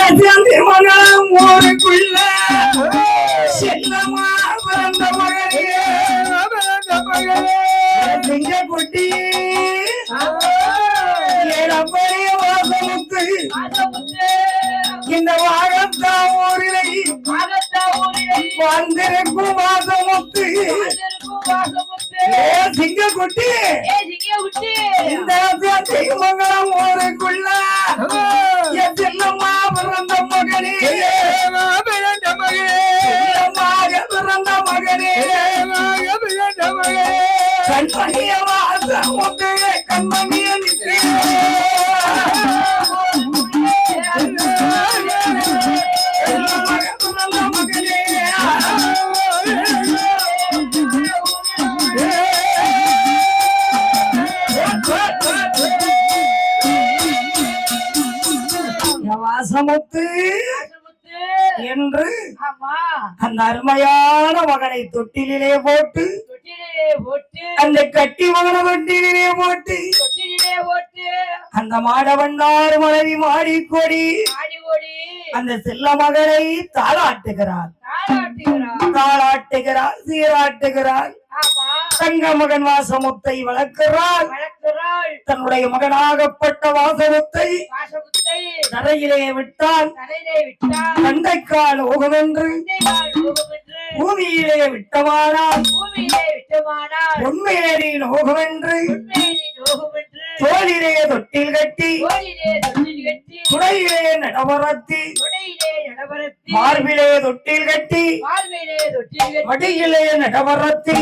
திருமணம் ஊருக்குள்ள செல்லமா பிறந்த மகனே சிங்க குட்டி ஏழப்படைய வாசமுத்து இந்த வாழத்தா ஊரிலை வந்திருக்கும் வாசமுத்து சிங்க குட்டி இந்த திருமணம் ஊருக்குள்ள செல்லமா பிறந்த மகனே பிறந்த மகனே கண்மணிய வாசமுத்து கண்மணிய வாசமுத்து என்று அந்த அருமையான மகனை தொட்டிலே போட்டு அந்த கட்டி மகன தொட்டிலே போட்டு அந்த மாடவண்டார் மனைவி மாடிக்கொடி அந்த செல்ல மகனை தாளாட்டுகிறார் சீராட்டுகிறார் தங்க மகன் வாசமுத்தை வளர்க்கிறாள் தன்னுடைய மகனாகப்பட்ட வாசமுத்தை தரையிலே விட்டால் கண்டைக்கால் ஓகமென்று பூமியிலே விட்டமானால் உண்மையிலே நோகமென்று தோளிலே தொட்டில் கட்டி துணையிலே நடவரத்தி மார்பிலே தொட்டில் கட்டி மடியிலே நடவரத்தி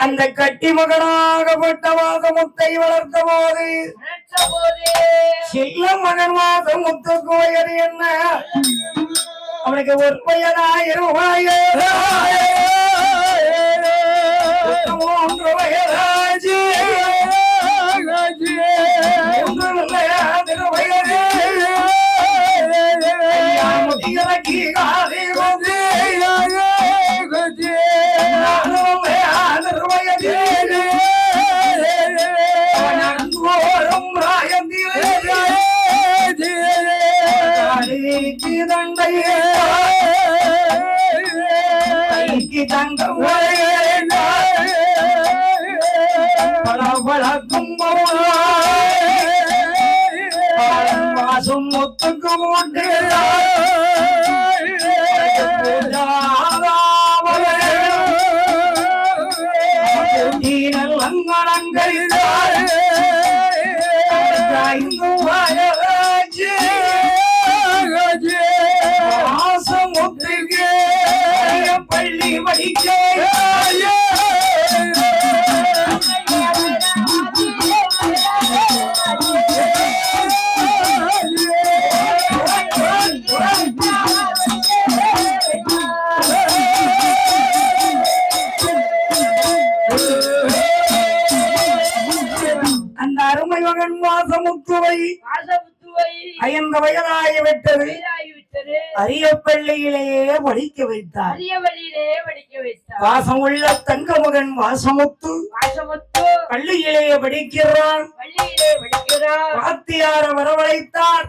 அந்த கட்டி மகனாகப்பட்ட வாசமுத்தை வளர்த்த போது சில்ல மகன் வாசமுத்துக்கு வயது என்ன அவனுக்கு ஒரு வயதாயிரம் மூன்று வயதாச்சு தங்கம் பழக்கும் வாசம் முத்துக்கு மூட்டு அங்கடங்கள் வாசமுத்துக்கு பள்ளி படிக்க அந்த அருமை மகன் வாசமுத்துவை 5 வயதாகிவிட்டது அரிய பள்ளியிலேயே படிக்க வைத்தார் வாசம் உள்ள தங்க மகன் வாசமுத்து பள்ளியிலேயே படிக்கிறான் வாத்தியார வரவழைத்தார்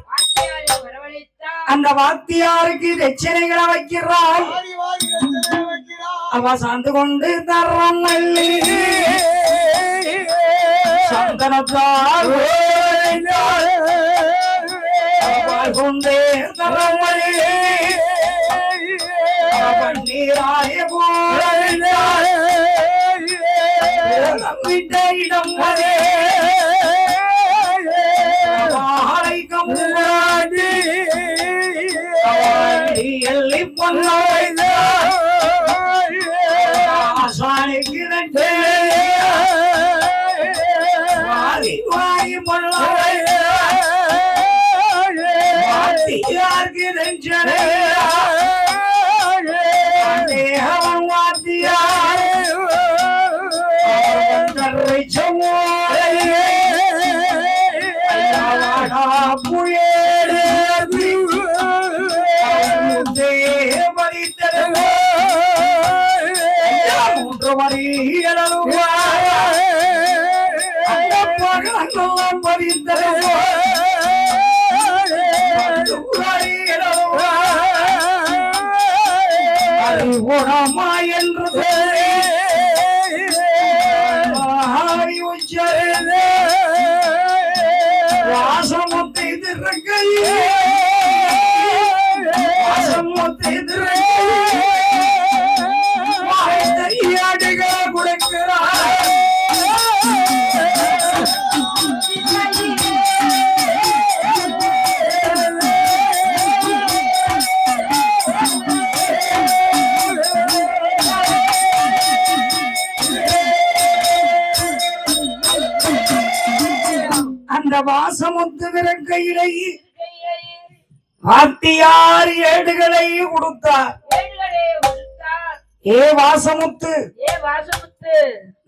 அந்த வாத்தியாருக்கு தட்சணைகளை வைக்கிறான் அவ சார்ந்து கொண்டு தர்றம் மல்லி சந்தனத்தால் கொண்டே தரமணி பன்னீராய போட்ட இடம் மாலை கமுராடி எல்லி பொன்னாசானிக்கு வாரி வாரி பொன்னாய் யாருக்கு நெஞ்சனே தேவன் வாத்தியார் புயல் மூன்று மணி பறித்தருவா அந்த வாசமுத்து கையிலே வாத்தியார் ஏடுகளை கொடுத்தார். ஏ வாசமுத்து,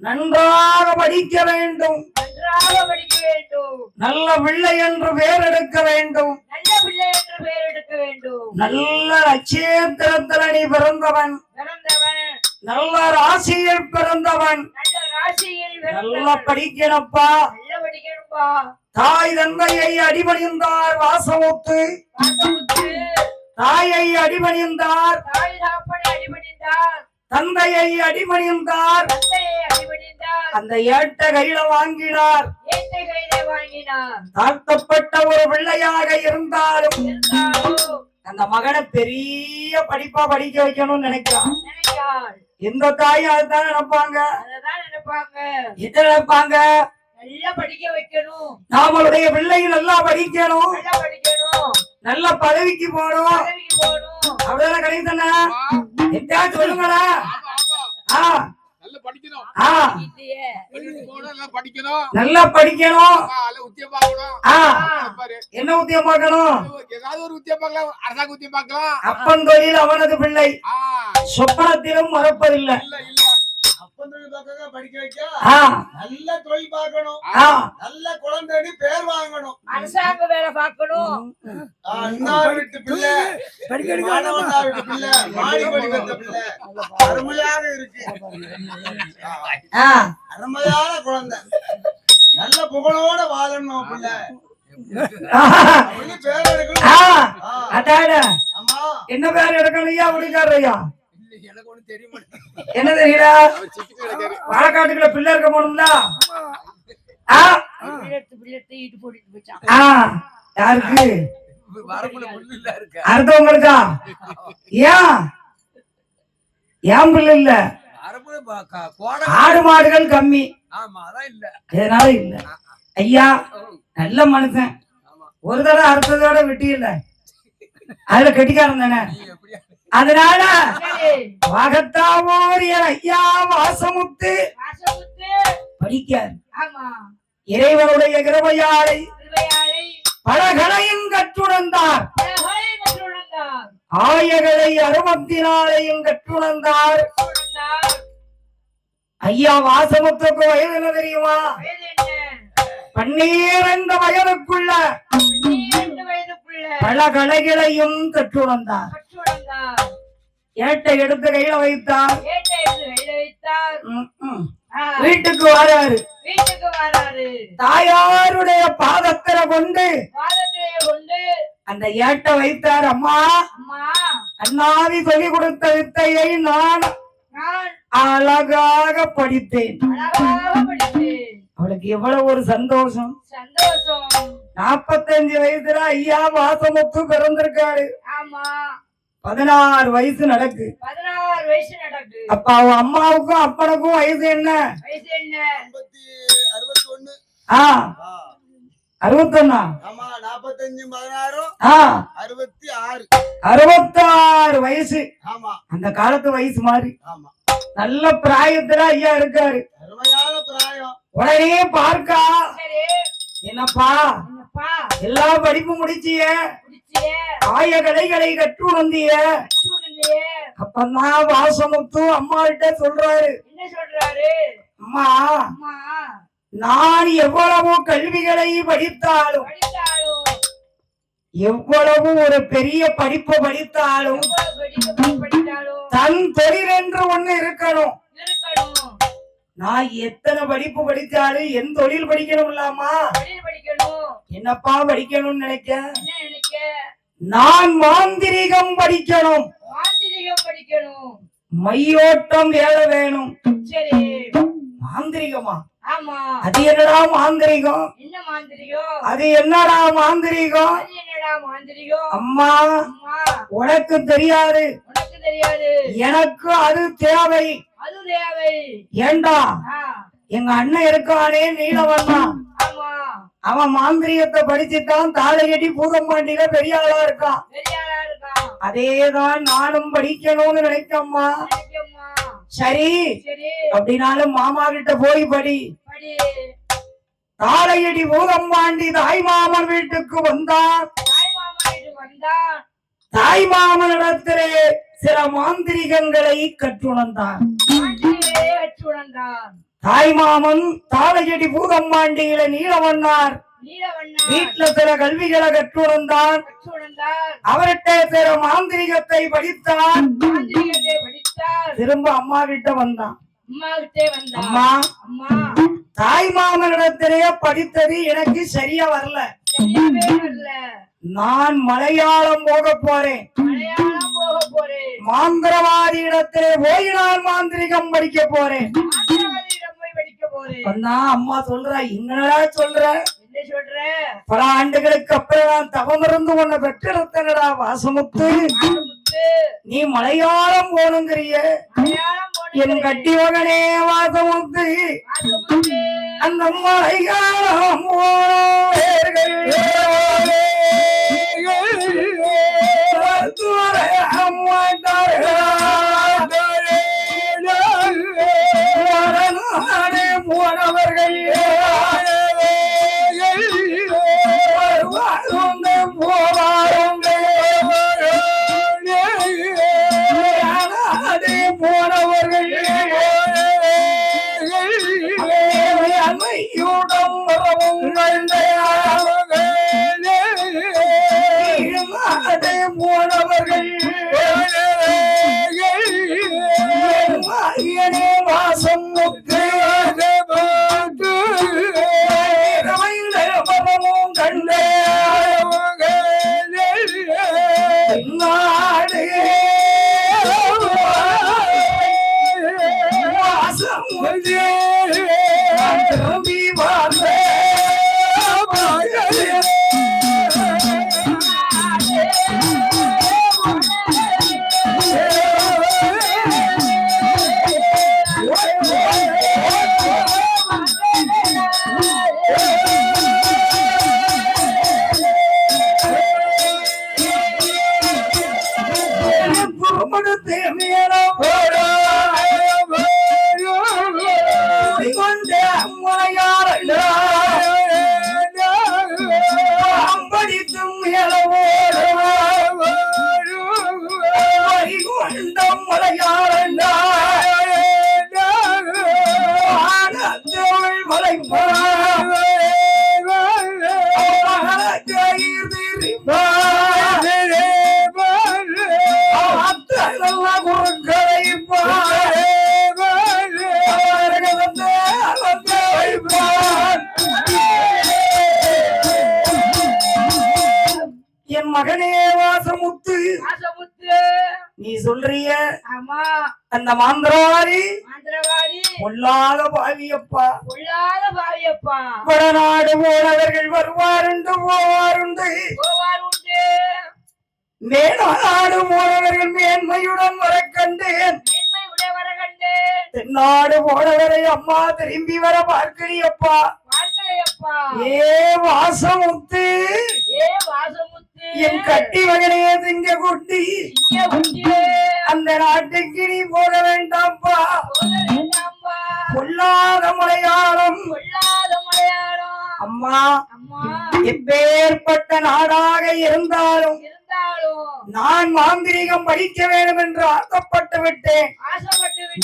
நன்றாக படிக்க வேண்டும், நல்ல பிள்ளை என்று பெயர் எடுக்க வேண்டும், நல்ல நட்சத்திரத்தில் நீ பிறந்தவன், நல்ல ராசியில் பிறந்தவன், நல்லா படிக்கணப்பா. தாய் தந்தையை அடிபணிந்தார் வாசமுத்து, தாயை அடிபணிந்தார், தந்தையை அடிபணிந்தார், அந்த ஏட்ட கையில வாங்கினார். தாழ்த்தப்பட்ட ஒரு பிள்ளையாக இருந்தாலும் அந்த மகனை பெரிய படிப்பா படிக்க வைக்கணும்னு நினைக்கிறான். எந்த தாயும் அதுதான் நினைப்பாங்க. என்ன நினைப்பாங்க? நல்லா படிக்க வைக்கணும், நாமளுடைய பிள்ளைகள் நல்லா படிக்கணும், நல்ல பதவிக்கு போகணும், அவ்வளவுதான் கிடைக்குதுண்ணா. என்ன சொல்லுங்கண்ணா? நல்லா படிக்கணும். என்ன உத்தியம் பார்க்கணும்? அரசாங்க உத்தியம் பார்க்கலாம். அப்பன் தொழில் அவனது பிள்ளை, சொப்பனத்திலும் மறப்பதில்லை. படிக்க வைக்க நல்ல தொழில் பார்க்கணும், நல்ல குழந்தை பேர் வாங்கணும், அரசாங்க வேலை பார்க்கணும். வீட்டு பிள்ளை அருமையாக இருக்கு, அருமையான குழந்தை, நல்ல புகழோட வாழணும் பிள்ளை. என்ன பேர் எடுக்கலையா? அப்படிக்காரையா என்ன தெரியல? வாழக்காட்டுக்குள்ள பிள்ளை இருக்க போனோம்ல, யாருக்கு? அடுத்தவங்களுக்கா? ஏன் ஏன் பிள்ளை இல்ல? ஆடு மாடுகள் கம்மி, அதனால இல்ல. ஐயா நல்ல மனுஷன், ஒரு தடவை அறுத்ததோட வெட்டி இல்ல, அதுல கெட்டிக்காரன் தானே. அதனால ஐயா வாசமுத்து படிக்கார். இறைவனுடைய கிருபையாலை பலகளையும் கற்றுணர்ந்தார், ஆயகளை 64 கற்றுணர்ந்தார். ஐயா வாசமுத்துக்கு வயது என்ன தெரியுமா? 12 வயதுக்குள்ள பல கலைகளையும் கற்றுணர்ந்தார். ஏட்டை எடுத்து கையில வைத்தார், வீட்டுக்கு வராரு. தாயாருடைய பாதத்தில கொண்டு அந்த ஏட்டை வைத்தார். அம்மா, அண்ணாவி சொல்லி கொடுத்த வித்தையை நான் அழகாக படித்தேன். அவளுக்கு எவ்வளவு ஒரு சந்தோஷம். 45 வயசுல ஐயா வாசமுத்து பிறந்திருக்காரு. 16 வயசு நடக்கு. அப்ப அவ அம்மாவுக்கும் அப்பனுக்கும் வயசு என்ன? 61. 66 வயசு. அந்த காலத்து வயசு மாதிரி நல்ல பிராயத்துல ஐயா இருக்காரு. உடனே பார்க்கா, என்னப்பா எல்லா படிப்பு முடிச்சிய, ஆய கலைகளை கற்று வந்திய. அப்பதான் வாசமுத்து அம்மா கிட்ட சொல்றாரு, அம்மா நான் எவ்வளவு கல்விகளை படித்தாலும், எவ்வளவு ஒரு பெரிய படிப்பு படித்தாலும் தன் தொழில் என்று ஒண்ணு இருக்கணும். நான் எத்தனை படிப்பு படிச்சாலும் என் தொழில் படிக்கணும் இல்லாமா? என்னப்பா படிக்கணும்னு நினைக்க? நான் மாந்திரிகம் படிக்கணும், மையோட்டம் வேலை வேணும். மாந்திரிகமா? அது என்னடா மாந்திரிகம்? அது என்னடா மாந்திரிகம்? அம்மா உனக்கு தெரியாது, எனக்கு அது தேவை. ஏண்டா எங்க அண்ணன் இருக்கானே நீலவண்ணா, அவன் மாந்திரிகத்தை படிச்சுட்டான், தாளை கட்டி பூதம்பாண்டியில பெரிய ஆளா இருக்கான். அதேதான் நானும் படிக்கணும்னு நினைக்கம்மா. சரி அப்படின்னாலும் மாமா கிட்ட போய் படி. தாளையடி பூதம்பாண்டி தாய்மாமன் வீட்டுக்கு வந்தார். தாய்மாமனிடத்திலே சில மாந்திரிகங்களை கற்றுணர்ந்தார். தாய்மாமன் தாளையடி பூதம்பாண்டியில நீலவண்ணார் வீட்டுல சில கல்விகளை கற்றுணர்ந்தார். அவர்கிட்ட சில மாந்திரிகத்தை படித்தான். திரும்ப அம்மா கிட்ட வந்தான். அம்மா, தாய்மாமனிடத்திலேயே படித்தது எனக்கு சரியா வரல. நான் மலையாளம் போக போறேன். மாந்திரவாதி இடத்திலே போய் நான் மாந்திரிகம் படிக்க போறேன். அம்மா சொல்ற, என்னடா சொல்ற? பல ஆண்டுகளுக்கு அப்புறம் நான் தவம் இருந்து உன்னை பெற்றெடுத்தனடா வாசமுத்து. நீ மலையாளம் போனுங்கிறிய என் கட்டி மகனே வாசமுத்து. அந்த மலையாளம் போனவர்கள் போனவர்கள் அம்மையுடன் போனவர்கள் வாசம் முத்து கண்ட நாடு வாசம் திரும்பி வாச என் மகனே வாசமுத்து, நீ சொல்றிய அந்த மாந்திரவாதி பொல்லாத பாவியப்பா. வடநாடு போனவர்கள் வருவாருண்டு போவாருண்டு, மேலாடு போனவர்கள் மேன்மையுடன் வர கண்டேன். தென்னாடு போனவரை அம்மா திரும்பி வர பார்க்கிறியப்பா. ஏ வாசமுத்து, என் கட்டி மகனே திங்க குட்டி, அந்த நாட்டுக்கு நீ போக வேண்டாம்ப்பா. பொல்லாத மலையாளம் அம்மா, எப்பேற்பட்ட நாடாக இருந்தாலும் நான் மாந்திரீகம் படிக்க வேண்டும் என்று ஆசைப்பட்டு விட்டேன்.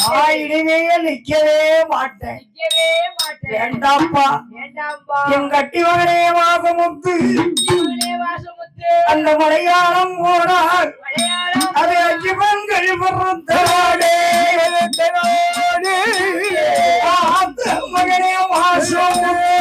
நான் இனிமேல் நிற்கவே மாட்டேன். வேண்டாம்ப்பா. என் கட்டி மகனே வாசமுத்து, அந்த மலையாளம் போனால் அது அஜிபங்கள் பொறுத்தாடே. மகனே வாசமுத்து